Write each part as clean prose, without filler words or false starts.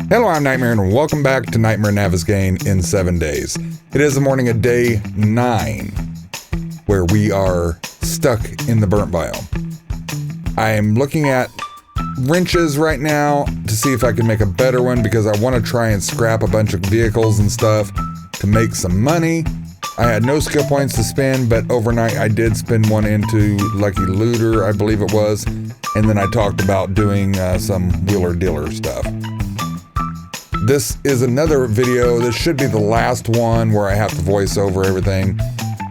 Hello, I'm Nightmaaron, and welcome back to Nightmare Navezgane in 7 days. It is the morning of day 9, where we are stuck in the burnt biome. I am looking at wrenches right now to see if I can make a better one, because I want to try and scrap a bunch of vehicles and stuff to make some money. I had no skill points to spend, but overnight I did spend one into Lucky Looter, I believe it was, and then I talked about doing some wheeler dealer stuff. This is another video. This should be the last one where I have to voice over everything.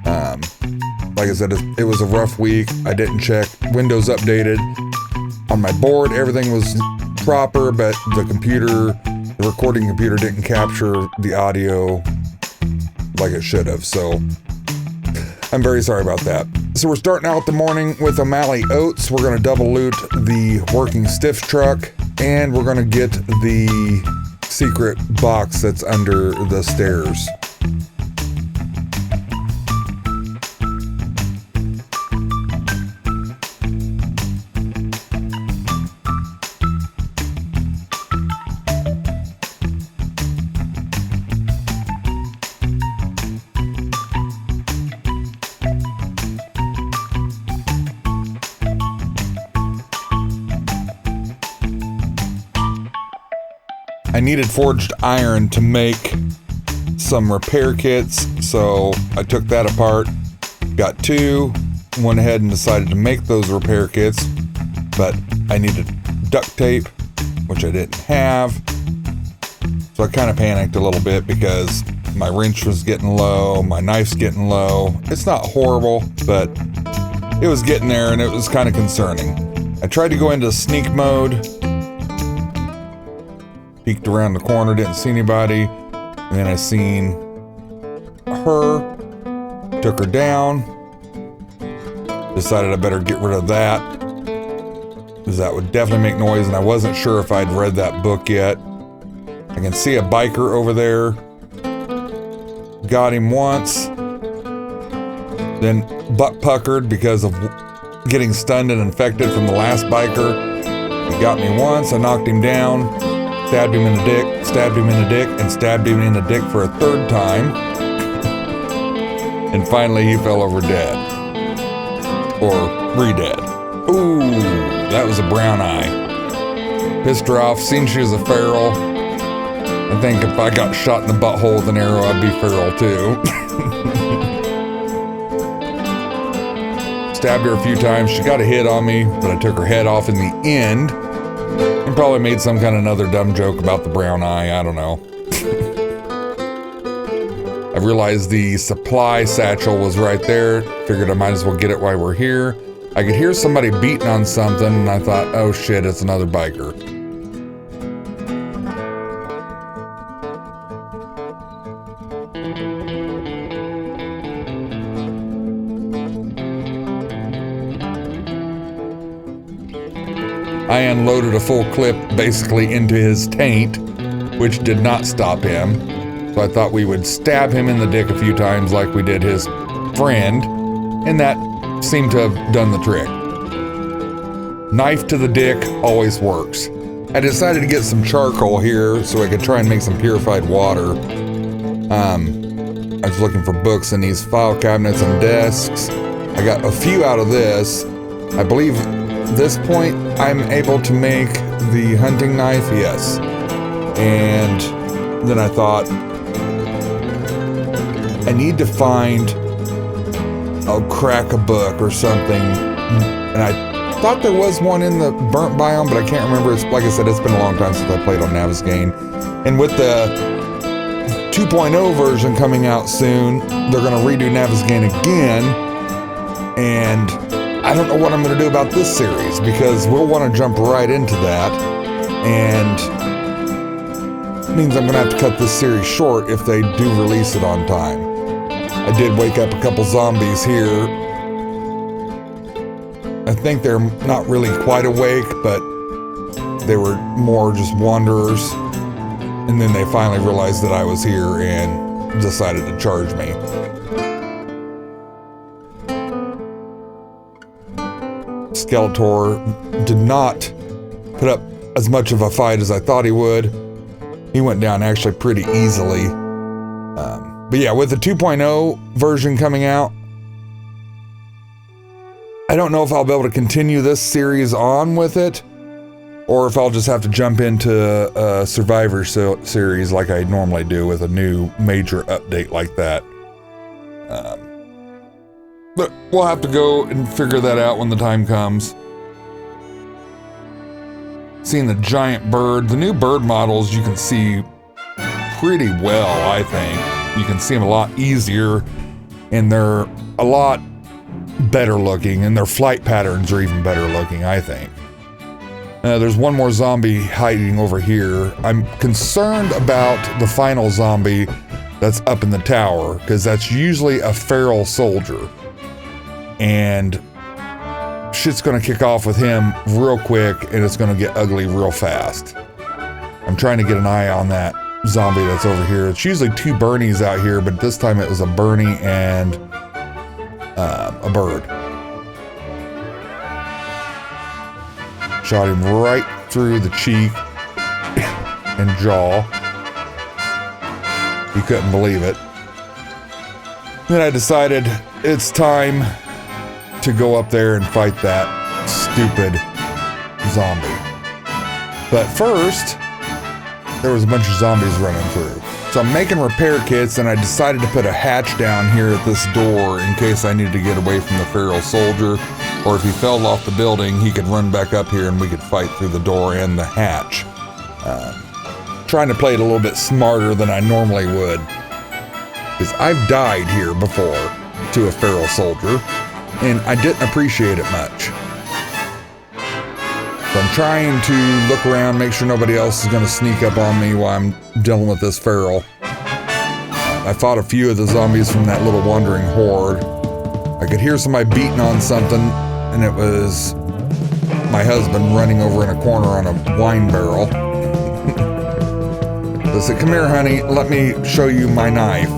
Like I said, it was a rough week. I didn't check Windows updated. On my board, everything was proper, but the recording computer didn't capture the audio like it should have. So I'm very sorry about that. So we're starting out the morning with O'Malley Oats. We're going to double loot the working stiff truck, and we're going to get the secret box that's under the stairs. I needed forged iron to make some repair kits, so I took that apart, got two, went ahead and decided to make those repair kits, but I needed duct tape, which I didn't have, so I kind of panicked a little bit because my wrench was getting low, my knife's getting low. It's not horrible, but it was getting there and it was kind of concerning. I tried to go into sneak mode, peeked around the corner, didn't see anybody, and then I seen her, took her down, decided I better get rid of that, because that would definitely make noise, and I wasn't sure if I'd read that book yet. I can see a biker over there, got him once, then butt puckered because of getting stunned and infected from the last biker. He got me once, I knocked him down, stabbed him in the dick, stabbed him in the dick, and stabbed him in the dick for a third time. And finally he fell over dead. Or re-dead. Ooh, that was a brown eye. Pissed her off, seen she was a feral. I think if I got shot in the butthole with an arrow, I'd be feral too. Stabbed her a few times, she got a hit on me, but I took her head off in the end. And probably made some kind of another dumb joke about the brown eye, I don't know. I realized the supply satchel was right there. Figured I might as well get it while we're here. I could hear somebody beating on something, and I thought, oh shit, it's another biker. I unloaded a full clip basically into his taint, which did not stop him. So I thought we would stab him in the dick a few times like we did his friend, and that seemed to have done the trick. Knife to the dick always works. I decided to get some charcoal here so I could try and make some purified water. I was looking for books in these file cabinets and desks. I got a few out of this. I believe at this point I'm able to make the hunting knife, yes. And then I thought, I need to find crack a book or something. And I thought there was one in the burnt biome, but I can't remember. It's, like I said, it's been a long time since I played on Navezgane. And with the 2.0 version coming out soon, they're going to redo Navezgane again. And I don't know what I'm going to do about this series, because we'll want to jump right into that, and it means I'm going to have to cut this series short if they do release it on time. I did wake up a couple zombies here. I think they're not really quite awake, but they were more just wanderers, and then they finally realized that I was here and decided to charge me. Skeletor did not put up as much of a fight as I thought he would. he went down actually pretty easily. But yeah, with the 2.0 version coming out, I don't know if I'll be able to continue this series on with it, or if I'll just have to jump into a Survivor series like I normally do with a new major update like that. But we'll have to go and figure that out when the time comes. Seeing the giant bird, the new bird models you can see pretty well, I think. You can see them a lot easier, and they're a lot better looking, and their flight patterns are even better looking, I think. There's one more zombie hiding over here. I'm concerned about the final zombie that's up in the tower, because that's usually a feral soldier. And shit's gonna kick off with him real quick, and it's gonna get ugly real fast. I'm trying to get an eye on that zombie that's over here. It's usually two Bernies out here, but this time it was a Bernie and a bird. Shot him right through the cheek and jaw. He couldn't believe it. Then I decided it's time to go up there and fight that stupid zombie. But first, there was a bunch of zombies running through. So I'm making repair kits, and I decided to put a hatch down here at this door in case I needed to get away from the feral soldier, or if he fell off the building, he could run back up here and we could fight through the door and the hatch. Trying to play it a little bit smarter than I normally would, because I've died here before to a feral soldier, and I didn't appreciate it much. So I'm trying to look around, make sure nobody else is going to sneak up on me while I'm dealing with this feral. I fought a few of the zombies from that little wandering horde. I could hear somebody beating on something, and it was my husband running over in a corner on a wine barrel. I said, "Come here, honey, let me show you my knife."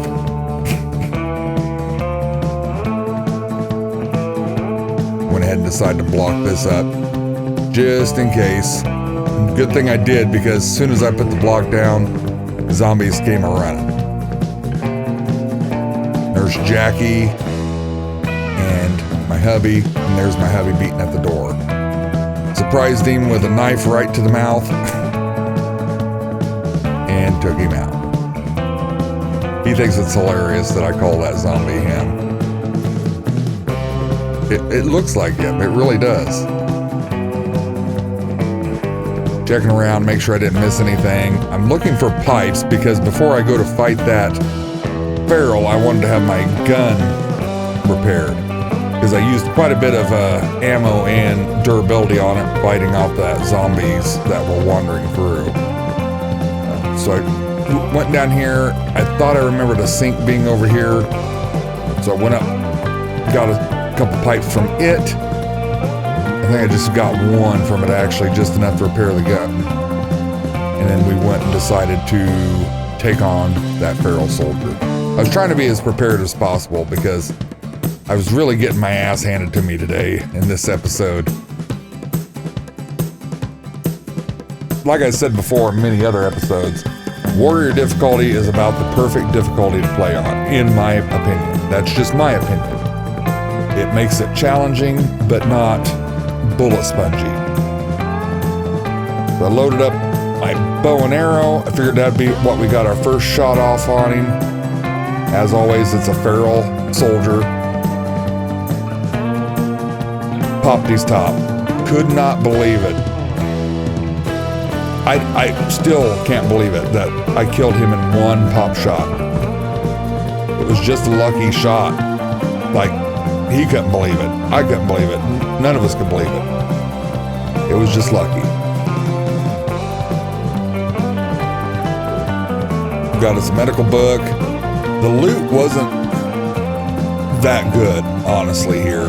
Went ahead and decided to block this up, just in case. Good thing I did, because as soon as I put the block down, zombies came a-running. There's Jackie and my hubby, and there's my hubby beating at the door. Surprised him with a knife right to the mouth and took him out. He thinks it's hilarious that I call that zombie him. It looks like him, it really does. Checking around, make sure I didn't miss anything. I'm looking for pipes, because before I go to fight that feral, I wanted to have my gun repaired, because I used quite a bit of ammo and durability on it fighting off that zombies that were wandering through. So I went down here. I thought I remembered a sink being over here, so I went up, got a couple pipes from it. I think I just got one from it, actually, just enough to repair the gun. And then we went and decided to take on that feral soldier. I was trying to be as prepared as possible, because I was really getting my ass handed to me today in this episode. Like I said before in many other episodes, Warrior difficulty is about the perfect difficulty to play on, in my opinion. That's just my opinion. It makes it challenging, but not bullet spongy. So I loaded up my bow and arrow. I figured that'd be what we got our first shot off on him. As always, it's a feral soldier. Popped his top. Could not believe it. I still can't believe it that I killed him in one pop shot. It was just a lucky shot. Like, he couldn't believe it. I couldn't believe it. None of us could believe it. It was just lucky. Got us a medical book. The loot wasn't that good, honestly, here.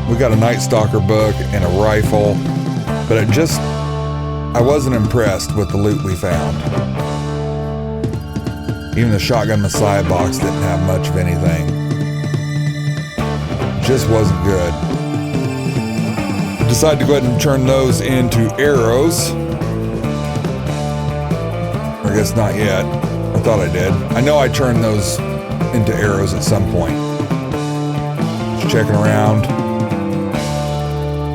We got a Night Stalker book and a rifle, but I wasn't impressed with the loot we found. Even the Shotgun Messiah box didn't have much of anything. Just wasn't good. Decided to go ahead and turn those into arrows. guess not yet. I thought I did. I know I turned those into arrows at some point. Just checking around.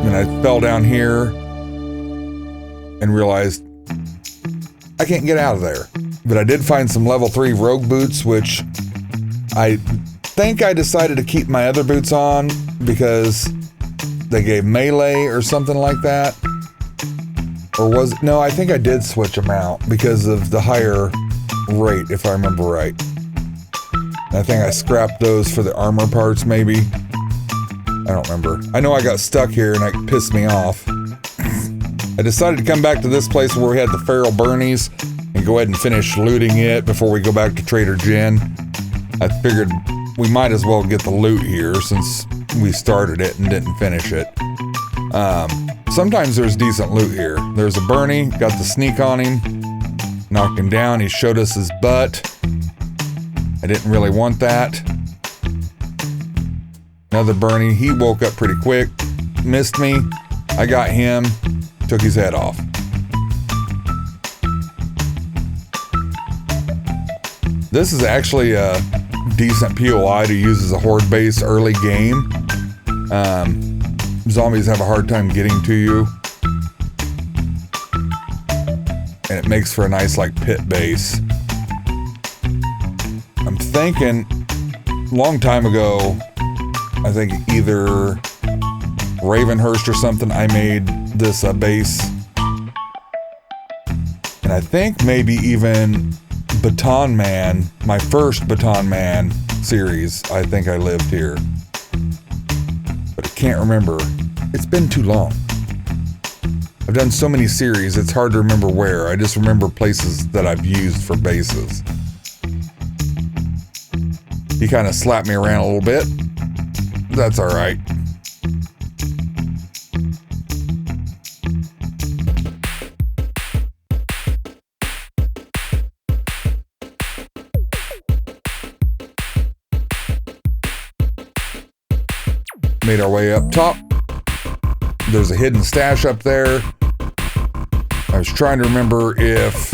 And I fell down here and realized I can't get out of there. But I did find some level 3 rogue boots, which I think I decided to keep my other boots on because they gave melee or something like that. Or was it? No, I think I did switch them out because of the higher rate, if I remember right. And I think I scrapped those for the armor parts, maybe. I don't remember. I know I got stuck here and it pissed me off. I decided to come back to this place where we had the feral Bernies and go ahead and finish looting it before we go back to Trader Jen. I figured we might as well get the loot here since we started it and didn't finish it. Sometimes there's decent loot here. There's a Bernie, got the sneak on him, knocked him down, he showed us his butt. I didn't really want that. Another Bernie, he woke up pretty quick, missed me, I got him, took his head off. This is actually a decent POI to use as a horde base early game. Zombies have a hard time getting to you. And it makes for a nice like pit base. I'm thinking, long time ago, I think either Ravenhurst or something, I made this a base. And I think maybe even Baton Man, my first Baton Man series, I think I lived here. But I can't remember. It's been too long. I've done so many series, it's hard to remember where. I just remember places that I've used for bases. He kind of slapped me around a little bit. That's alright. Made our way up top. There's a hidden stash up there. I was trying to remember if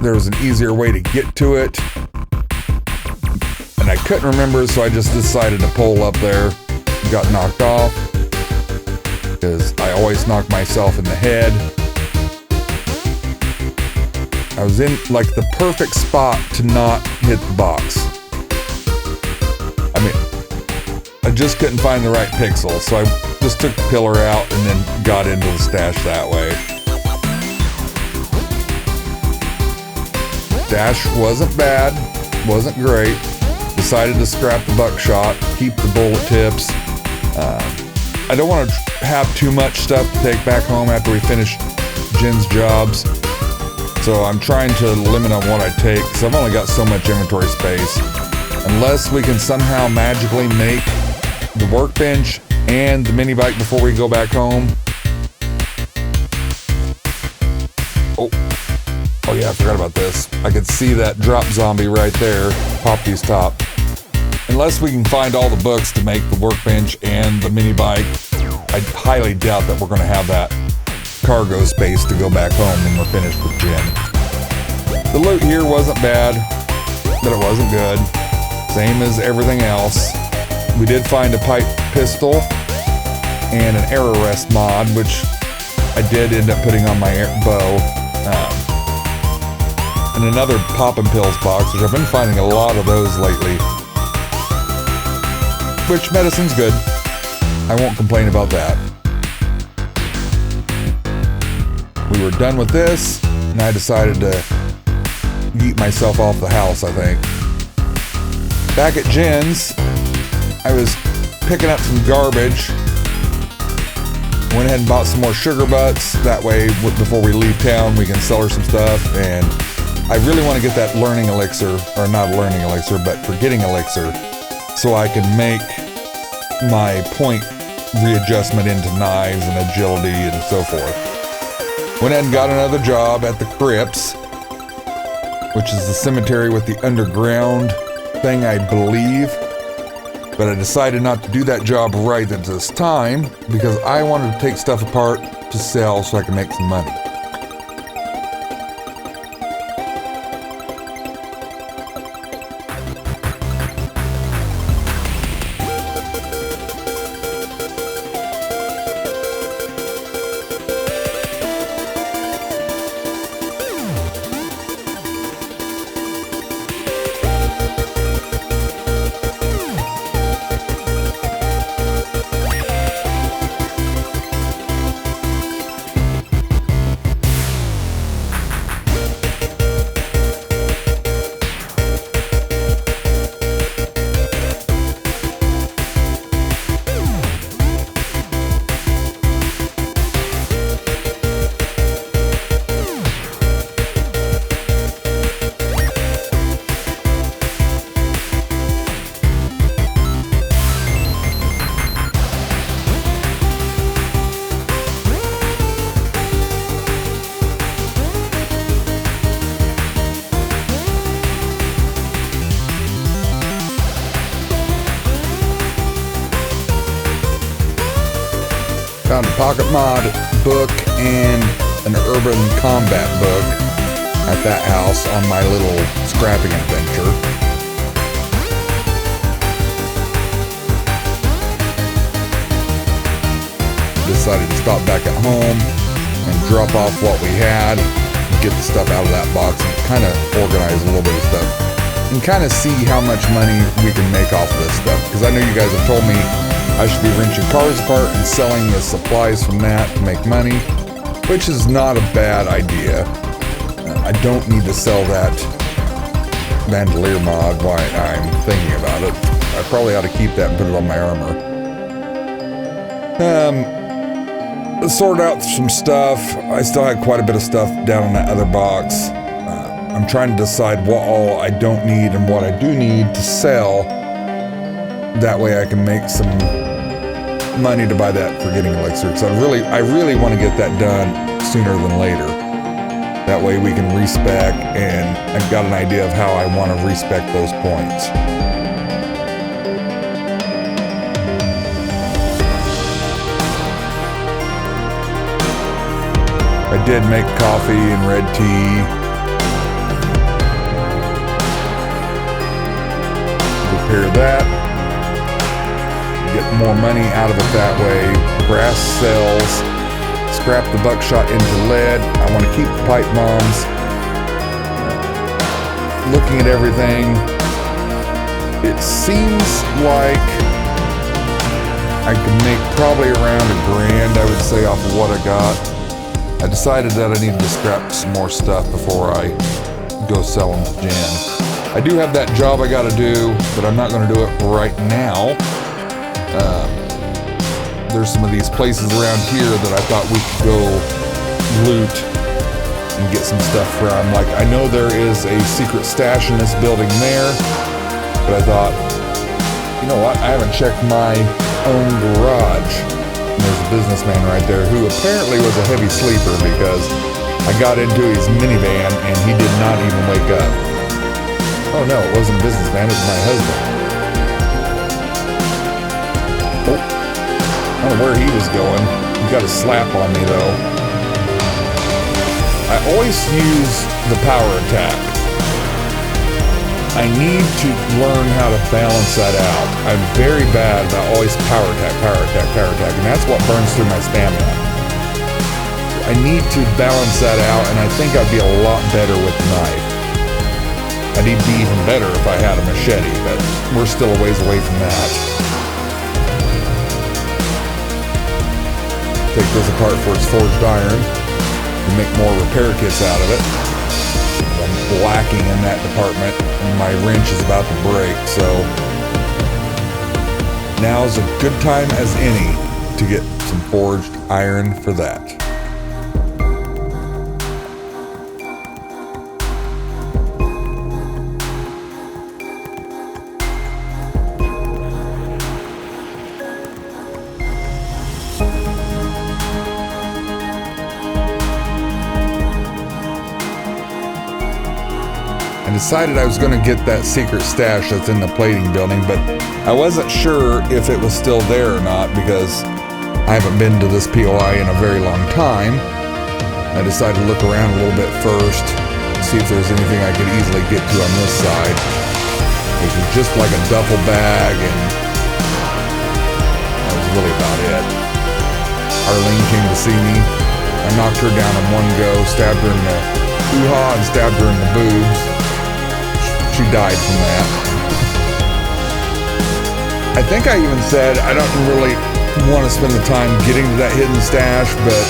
there was an easier way to get to it. And I couldn't remember, so I just decided to pull up there. Got knocked off. Because I always knock myself in the head. I was in like the perfect spot to not hit the box. I mean, I just couldn't find the right pixel, so I just took the pillar out and then got into the stash that way. Stash wasn't bad, wasn't great. Decided to scrap the buckshot, keep the bullet tips. I don't want to have too much stuff to take back home after we finish Jen's jobs. So I'm trying to limit on what I take, because I've only got so much inventory space. Unless we can somehow magically make the workbench and the mini bike before we go back home. Oh yeah, I forgot about this. I could see that drop zombie right there, Poppy's top. Unless we can find all the books to make the workbench and the mini bike, I highly doubt that we're going to have that cargo space to go back home when we're finished with Jen. The loot here wasn't bad, but it wasn't good. Same as everything else. We did find a pipe pistol and an arrow rest mod, which I did end up putting on my bow. And another poppin' pills box, which I've been finding a lot of those lately. Which medicine's good. I won't complain about that. We were done with this, and I decided to yeet myself off the house, I think. Back at Jen's, I was picking up some garbage. Went ahead and bought some more sugar butts. That way, before we leave town, we can sell her some stuff. And I really want to get that learning elixir, or not learning elixir, but forgetting elixir, so I can make my point readjustment into knives and agility and so forth. Went ahead and got another job at the Crypts, which is the cemetery with the underground thing, I believe. But I decided not to do that job right at this time because I wanted to take stuff apart to sell so I can make some money. Found a Pocket Mod book and an Urban Combat book at that house on my little scrapping adventure. Decided to stop back at home and drop off what we had, get the stuff out of that box, and kind of organize a little bit of stuff, and kind of see how much money we can make off of this stuff. Because I know you guys have told me I should be wrenching cars apart and selling the supplies from that to make money, which is not a bad idea. I don't need to sell that bandolier mod while I'm thinking about it. I probably ought to keep that and put it on my armor. Sorted out some stuff. I still had quite a bit of stuff down in that other box. I'm trying to decide what all I don't need and what I do need to sell. That way I can make some money to buy that forgetting elixir. So I really want to get that done sooner than later. That way we can respec, and I've got an idea of how I want to respec those points. I did make coffee and red tea. Repair that. Get more money out of it that way. Brass cells. Scrap the buckshot into lead. I want to keep the pipe bombs. Looking at everything, it seems like I can make probably around $1,000, I would say, off of what I got. I decided that I needed to scrap some more stuff before I go sell them to Jen. I do have that job I gotta do, but I'm not gonna do it right now. There's some of these places around here that I thought we could go loot and get some stuff from. Like, I know there is a secret stash in this building there, but I thought, you know what, I haven't checked my own garage. And there's a businessman right there who apparently was a heavy sleeper, because I got into his minivan and he did not even wake up. Oh no, it wasn't a businessman, it was my husband. Oh, I don't know where he was going. He got a slap on me though. I always use the power attack. I need to learn how to balance that out. I'm very bad about always power attack, and that's what burns through my stamina. I need to balance that out, and I think I'd be a lot better with the knife. I'd even be even better if I had a machete, but we're still a ways away from that. Take this apart for its forged iron and make more repair kits out of it. I'm lacking in that department, and my wrench is about to break, so now's a good time as any to get some forged iron for that. I decided I was going to get that secret stash that's in the plating building, but I wasn't sure if it was still there or not, because I haven't been to this POI in a very long time. I decided to look around a little bit first, see if there's anything I could easily get to on this side. It was just like a duffel bag, and that was really about it. Arlene came to see me. I knocked her down in one go, stabbed her in the hoo-ha and stabbed her in the boobs. She died from that. I think I even said I don't really want to spend the time getting to that hidden stash, but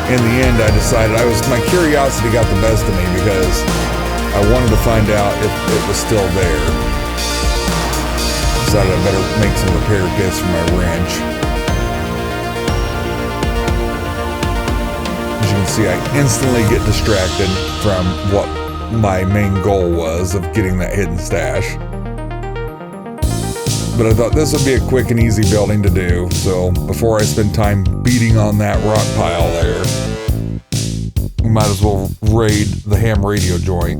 in the end I decided my curiosity got the best of me, because I wanted to find out if it was still there. Decided I better make some repair kits for my wrench. As you can see, I instantly get distracted from what my main goal was of getting that hidden stash. But I thought this would be a quick and easy building to do, so before I spend time beating on that rock pile there, we might as well raid the ham radio joint.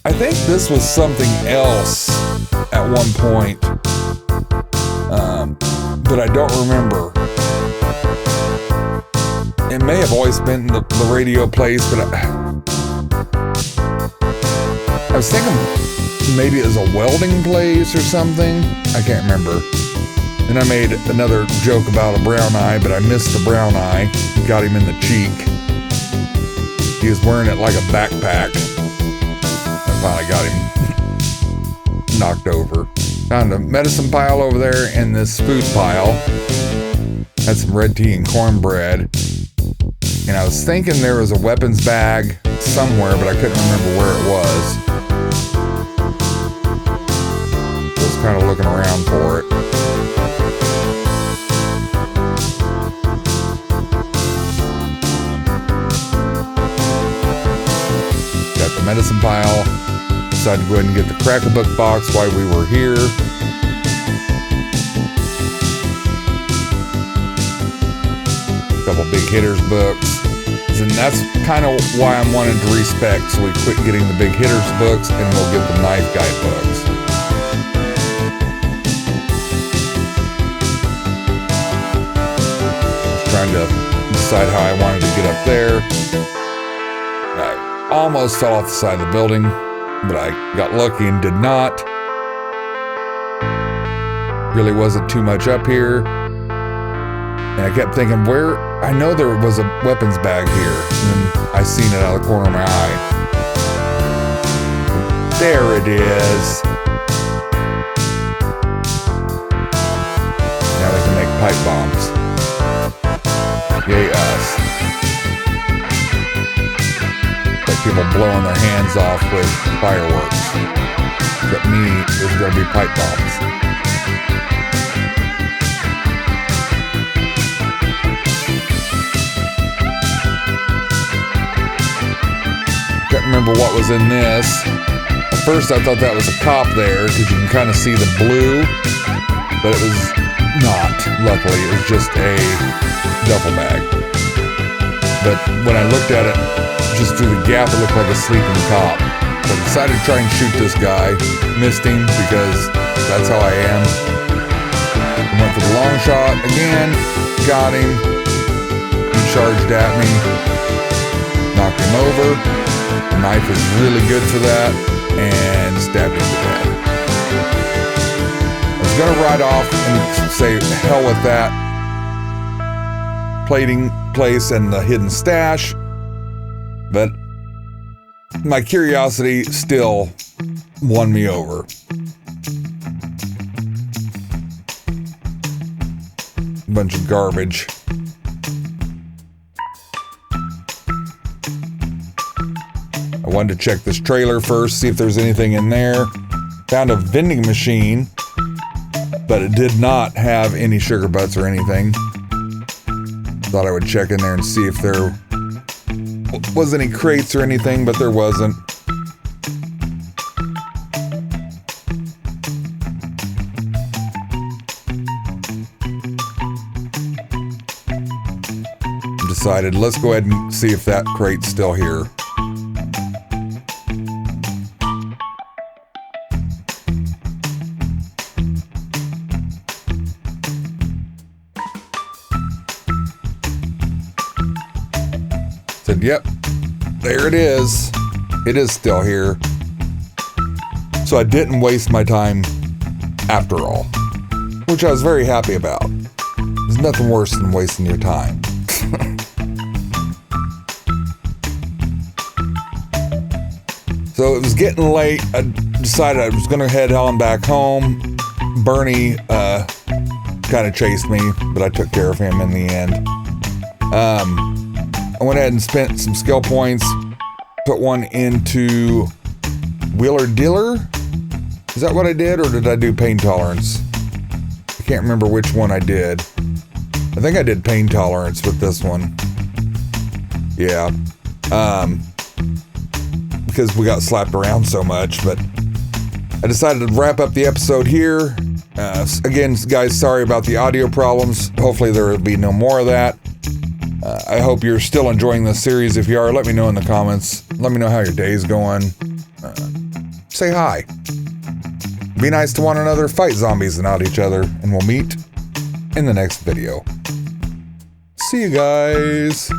I think this was something else at one point, but I don't remember. It may have always been the radio place, but I was thinking maybe it was a welding place or something. I can't remember. And I made another joke about a brown eye, but I missed the brown eye. Got him in the cheek. He was wearing it like a backpack. I finally got him knocked over. Found a medicine pile over there and this food pile. Had some red tea and cornbread. And I was thinking there was a weapons bag somewhere, but I couldn't remember where it was. Just kind of looking around for it. Got the medicine pile. Decided to go ahead and get the Cracker Book box while we were here. Couple big hitters books. And that's kind of why I'm wanting to respec, so we quit getting the big hitters books and we'll get the knife guide books. Trying to decide how I wanted to get up there. I almost fell off the side of the building, but I got lucky and did not. Really wasn't too much up here. And I kept thinking, where? I know there was a weapons bag here. And I seen it out of the corner of my eye. There it is. Now we can make pipe bombs. Yay us. Like people blowing their hands off with fireworks. But me, there's gonna be pipe bombs. Can't remember what was in this. At first I thought that was a cop there, because you can kind of see the blue, but it was not, luckily. It was just a duffel bag. But when I looked at it, just through the gap, it looked like a sleeping cop. So I decided to try and shoot this guy. Missed him, because that's how I am. Went for the long shot again, got him. He charged at me, knocked him over. The knife is really good for that, and stabbed him to death. I was gonna ride off and say, hell with that plating place and the hidden stash, but my curiosity still won me over. Bunch of garbage. I wanted to check this trailer first, see if there's anything in there. Found a vending machine, but it did not have any sugar butts or anything. Thought I would check in there and see if there was any crates or anything, but there wasn't. Decided, let's go ahead and see if that crate's still here. Said, yep, there it is. It is still here. So I didn't waste my time after all, which I was very happy about. There's nothing worse than wasting your time. So it was getting late. I decided I was going to head on back home. Bernie kind of chased me, but I took care of him in the end. I went ahead and spent some skill points. Put one into Wheeler Dealer. Is that what I did, or did I do pain tolerance? I can't remember which one I did. I think I did pain tolerance with this one. Yeah. Because we got slapped around so much, but I decided to wrap up the episode here. Again, guys, sorry about the audio problems. Hopefully there will be no more of that. I hope you're still enjoying this series. If you are, let me know in the comments. Let me know how your day's going. Say hi. Be nice to one another, fight zombies and not each other, and we'll meet in the next video. See you guys.